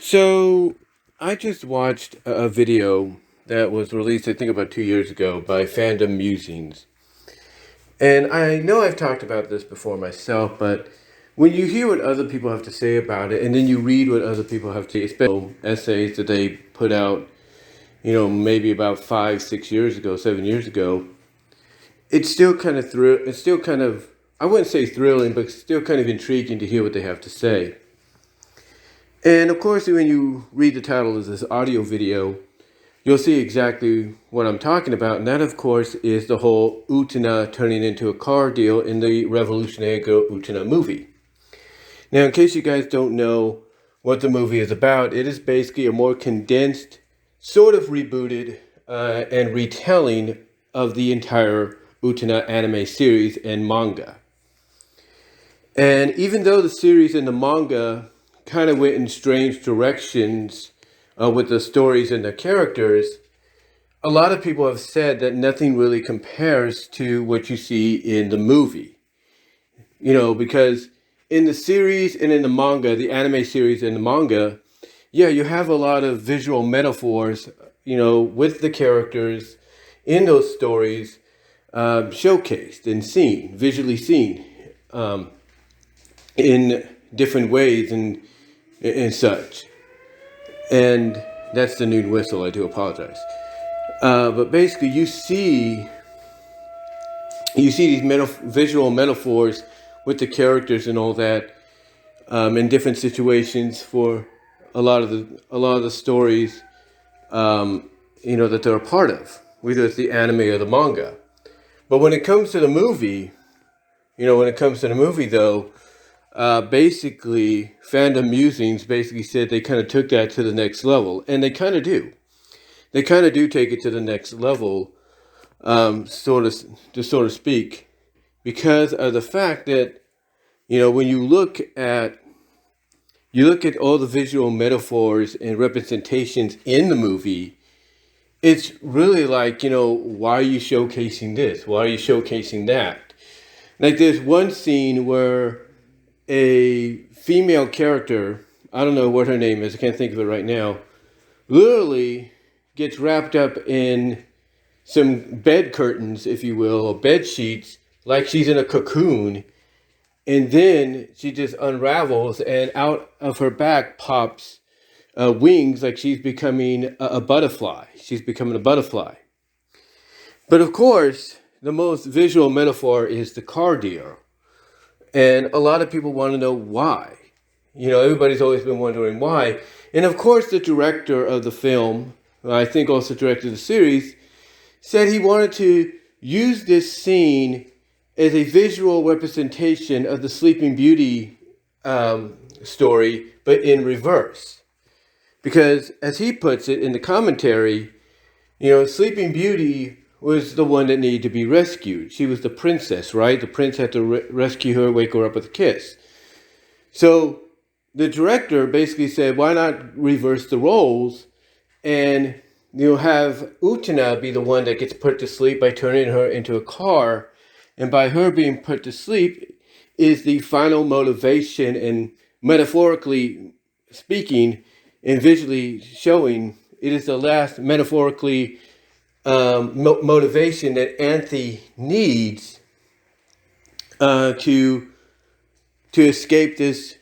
So I just watched a video that was released, I think, about 2 years ago by Fandom Musings. And I know I've talked about this before myself, but when you hear what other people have to say about it, and then you read what other people have to say, especially essays that they put out, maybe about 5, 6 years ago, 7 years ago, it's still kind of it's still kind of, I wouldn't say thrilling, but still kind of intriguing to hear what they have to say. And of course, when you read the title of this audio video, you'll see exactly what I'm talking about. And that, of course, is the whole Utena turning into a car deal in the Revolutionary Girl Utena movie. Now, in case you guys don't know what the movie is about, it is basically a more condensed, sort of rebooted and retelling of the entire Utena anime series and manga. And even though the series and the manga kind of went in strange directions with the stories and the characters, a lot of people have said that nothing really compares to what you see in the movie. Because in the series and in the manga, the anime series and the manga, you have a lot of visual metaphors, with the characters in those stories showcased and seen, visually seen in different ways and such. And that's the noon whistle. I do apologize. But basically, you see these visual metaphors with the characters and all that in different situations for a lot of the stories, that they're a part of, whether it's the anime or the manga. But when it comes to the movie, though, basically, Fandom Musings basically said they kind of took that to the next level, and they kind of do. They kind of do take it to the next level, so to speak, because of the fact that when you look at all the visual metaphors and representations in the movie, it's really like, why are you showcasing this? Why are you showcasing that? Like, there's one scene where a female character, I don't know what her name is, I can't think of it right now, literally gets wrapped up in some bed curtains, if you will, or bed sheets, like she's in a cocoon, and then she just unravels, and out of her back pops wings, like she's becoming a butterfly. She's becoming a butterfly. But of course, the most visual metaphor is the car deal. And a lot of people want to know why. Everybody's always been wondering why. And of course, the director of the film, I think also directed the series, said he wanted to use this scene as a visual representation of the Sleeping Beauty story, but in reverse. Because, as he puts it in the commentary, Sleeping Beauty was the one that needed to be rescued. She was the princess, right? The prince had to rescue her, wake her up with a kiss. So the director basically said, why not reverse the roles and have Utena be the one that gets put to sleep by turning her into a car, and by her being put to sleep is the final motivation, and metaphorically speaking and visually showing, it is the last metaphorically motivation that Anthe needs to escape this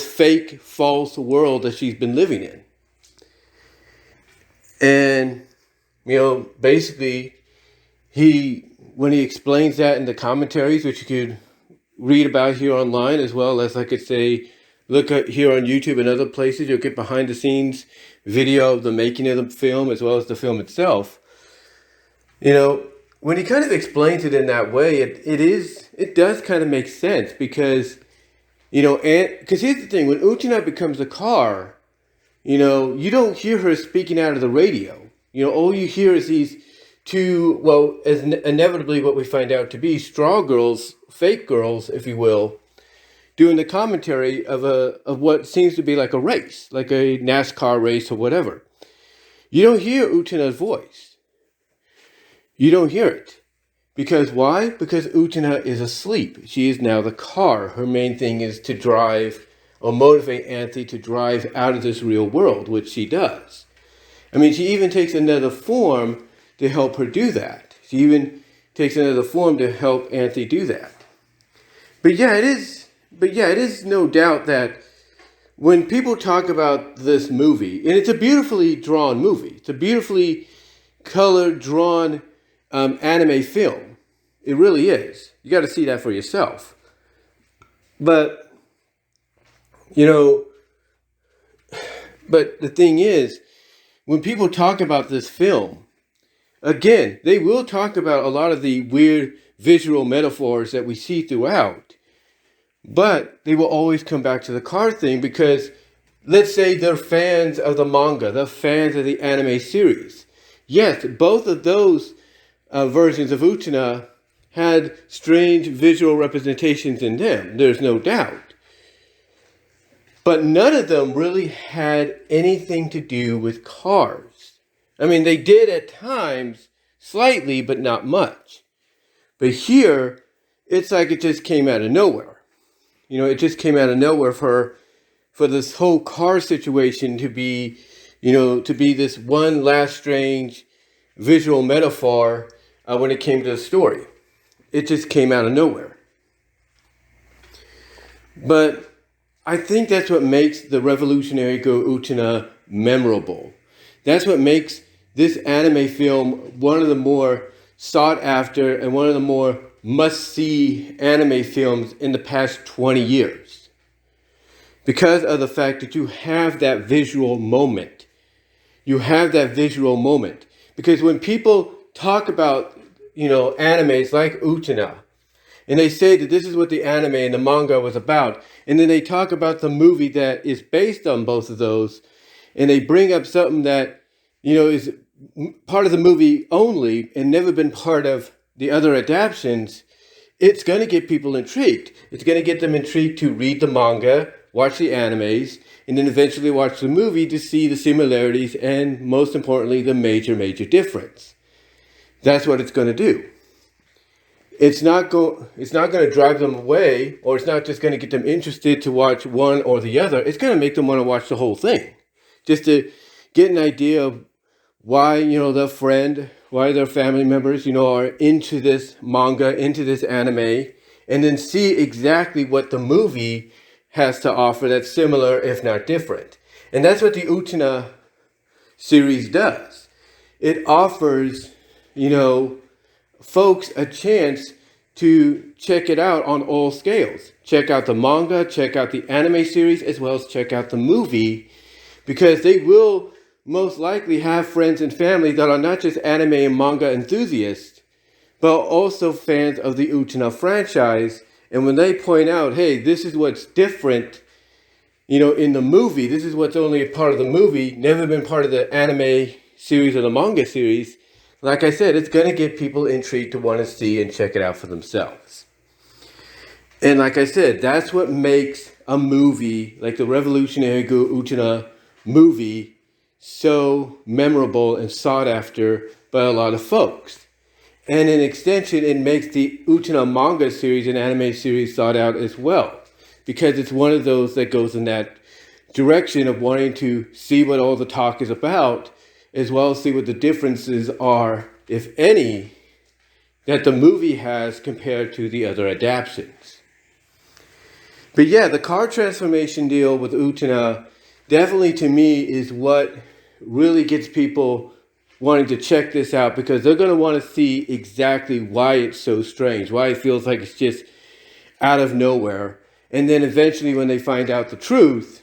fake, false world that she's been living in. And basically, when he explains that in the commentaries, which you could read about here online, as well as, like I say, look at here on YouTube and other places, you'll get behind the scenes video of the making of the film, as well as the film itself. When he kind of explains it in that way, it does kind of make sense, because because here's the thing: when Utena becomes a car, you don't hear her speaking out of the radio. All you hear is these two, as inevitably what we find out to be straw girls, fake girls, if you will, doing the commentary of what seems to be like a race, like a NASCAR race or whatever. You don't hear Utena's voice. You don't hear it. Because why? Because Utena is asleep. She is now the car. Her main thing is to drive or motivate Anthe to drive out of this real world, which she does. I mean, she even takes another form to help her do that. She even takes another form to help Anthe do that. But yeah, it is no doubt that when people talk about this movie, and it's a beautifully drawn movie, it's a beautifully colored, drawn anime film. It really is. You got to see that for yourself. But, but the thing is, when people talk about this film, again, they will talk about a lot of the weird visual metaphors that we see throughout. But they will always come back to the car thing because, let's say they're fans of the manga, they're fans of the anime series. Yes, both of those versions of Utena had strange visual representations in them. There's no doubt. But none of them really had anything to do with cars. I mean, they did at times, slightly, but not much. But here, it's like it just came out of nowhere. It just came out of nowhere for this whole car situation to be, to be this one last strange visual metaphor when it came to the story. It just came out of nowhere. But I think that's what makes the Revolutionary Girl Utena memorable. That's what makes this anime film one of the more sought after and one of the more must-see anime films in the past 20 years. Because of the fact that you have that visual moment. You have that visual moment. Because when people talk about, animes like Utena, and they say that this is what the anime and the manga was about, and then they talk about the movie that is based on both of those, and they bring up something that, is part of the movie only and never been part of the other adaptations, it's going to get people intrigued. It's going to get them intrigued to read the manga, watch the animes, and then eventually watch the movie to see the similarities and, most importantly, the major difference. That's what it's going to do. It's not going to drive them away, or it's not just going to get them interested to watch one or the other. It's going to make them want to watch the whole thing, just to get an idea of why, their friend, why their family members, are into this manga, into this anime, and then see exactly what the movie has to offer that's similar, if not different. And that's what the Utena series does. It offers, folks a chance to check it out on all scales. Check out the manga, check out the anime series, as well as check out the movie, because they will most likely have friends and family that are not just anime and manga enthusiasts, but also fans of the Utena franchise. And when they point out, hey, this is what's different, in the movie, this is what's only a part of the movie, never been part of the anime series or the manga series, like I said, it's going to get people intrigued to want to see and check it out for themselves. And like I said, that's what makes a movie like the Revolutionary Girl Utena movie so memorable and sought after by a lot of folks. And in extension, it makes the Utena manga series and anime series sought out as well, because it's one of those that goes in that direction of wanting to see what all the talk is about, as well as see what the differences are, if any, that the movie has compared to the other adaptations. But yeah, the car transformation deal with Utena definitely, to me, is what really gets people wanting to check this out, because they're going to want to see exactly why it's so strange, why it feels like it's just out of nowhere. And then eventually when they find out the truth,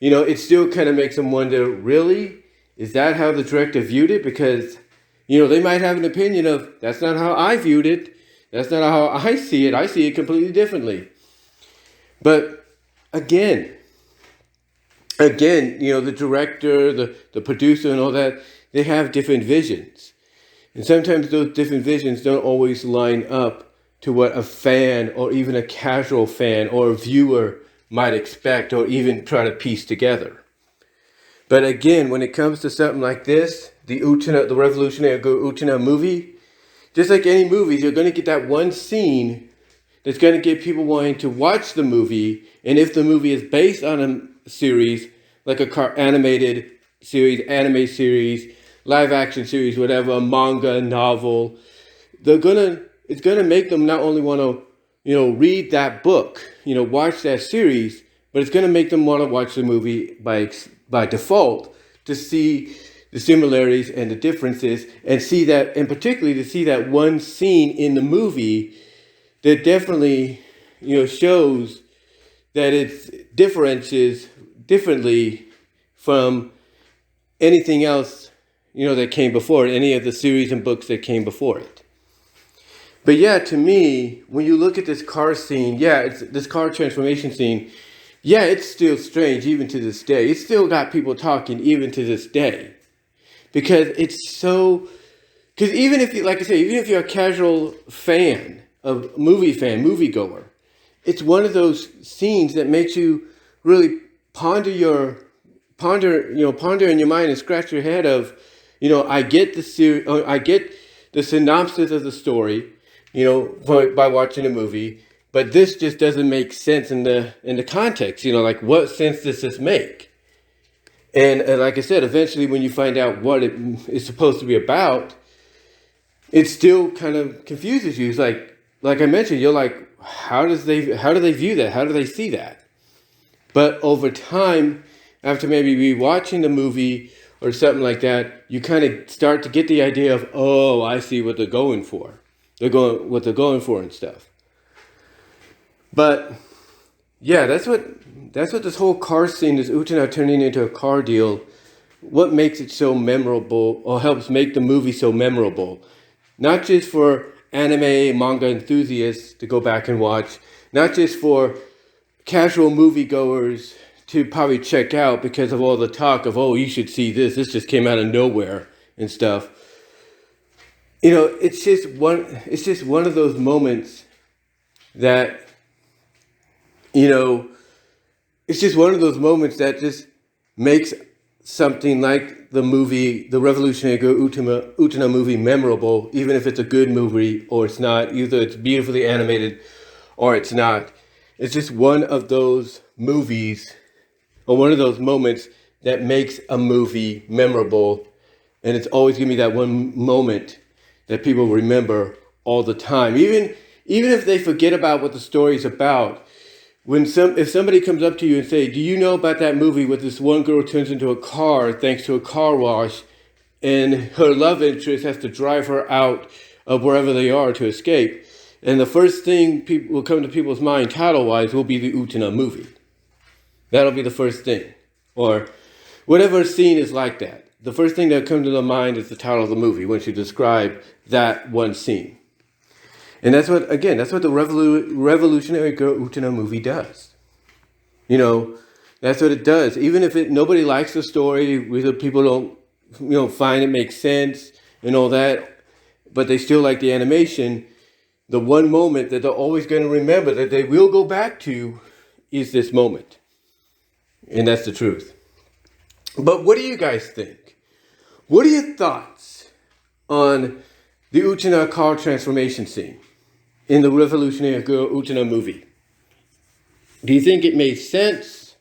it still kind of makes them wonder, really? Is that how the director viewed it? Because, they might have an opinion of, that's not how I viewed it. That's not how I see it. I see it completely differently. But again, the director, the producer and all that, they have different visions. And sometimes those different visions don't always line up to what a fan or even a casual fan or a viewer might expect or even try to piece together. But again, when it comes to something like this, the Revolutionary Girl Utena movie, just like any movies, you're going to get that one scene that's going to get people wanting to watch the movie. And if the movie is based on a series, like a animated series, anime series, live action series, whatever, a manga, novel, it's gonna make them not only want to, read that book, watch that series, but it's gonna make them want to watch the movie by default to see the similarities and the differences, and see that, and particularly to see that one scene in the movie that definitely, shows that it differentiates differently from anything else, that came before it, any of the series and books that came before it. But yeah, to me, when you look at this car scene, it's this car transformation scene, it's still strange even to this day. It's still got people talking even to this day. Because even if you, like I say, even if you're a casual fan, moviegoer, it's one of those scenes that makes you really ponder in your mind and scratch your head of, I get I get the synopsis of the story, by watching a movie, but this just doesn't make sense in the context, like what sense does this make? And like I said, eventually when you find out what it is supposed to be about, it still kind of confuses you. It's like I mentioned, you're like, how do they view that? How do they see that? But over time, after maybe rewatching the movie or something like that, you kind of start to get the idea of, oh, I see what they're going for. What they're going for and stuff. But yeah, that's what this whole car scene, this Utena turning into a car deal, what makes it so memorable, or helps make the movie so memorable. Not just for anime, manga enthusiasts to go back and watch, not just for casual moviegoers to probably check out because of all the talk of, oh, you should see this just came out of nowhere and stuff. It's just one of those moments that, it's just one of those moments that just makes something like the Revolutionary Girl Utena movie memorable, even if it's a good movie or it's not. Either it's beautifully animated or it's not. It's just one of those movies or one of those moments that makes a movie memorable. And it's always going to be that one moment that people remember all the time. Even if they forget about what the story's about, if somebody comes up to you and say, do you know about that movie where this one girl turns into a car thanks to a car wash, and her love interest has to drive her out of wherever they are to escape? And the first thing will come to people's mind title-wise will be the Utena movie. That'll be the first thing. Or whatever scene is like that. The first thing that comes to their mind is the title of the movie once you describe that one scene. And that's what the Revolutionary Girl Utena movie does. That's what it does. Even if nobody likes the story, whether people don't, find it makes sense and all that, but they still like the animation, the one moment that they're always going to remember, that they will go back to, is this moment. And that's the truth. But what do you guys think? What are your thoughts on the Utena car transformation scene in the Revolutionary Girl Utena movie? Do you think it made sense?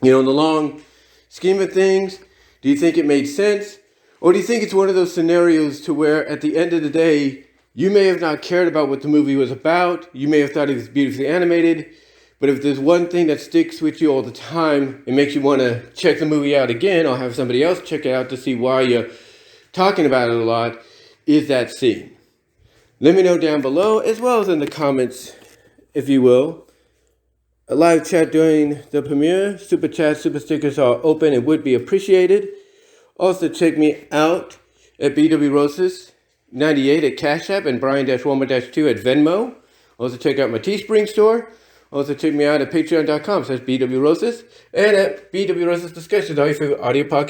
In the long scheme of things, do you think it made sense? Or do you think it's one of those scenarios to where at the end of the day, you may have not cared about what the movie was about, you may have thought it was beautifully animated, but if there's one thing that sticks with you all the time, it makes you want to check the movie out again, or have somebody else check it out to see why you're talking about it a lot, is that scene. Let me know down below, as well as in the comments, if you will. A live chat during the premiere. Super chats, super stickers are open and would be appreciated. Also check me out at BW Roses 98 at Cash App and Brian-Warmer-2 at Venmo. Also check out my Teespring store. Also check me out at patreon.com/BW Roses and at BW Roses Discussions, all your favorite audio podcasts.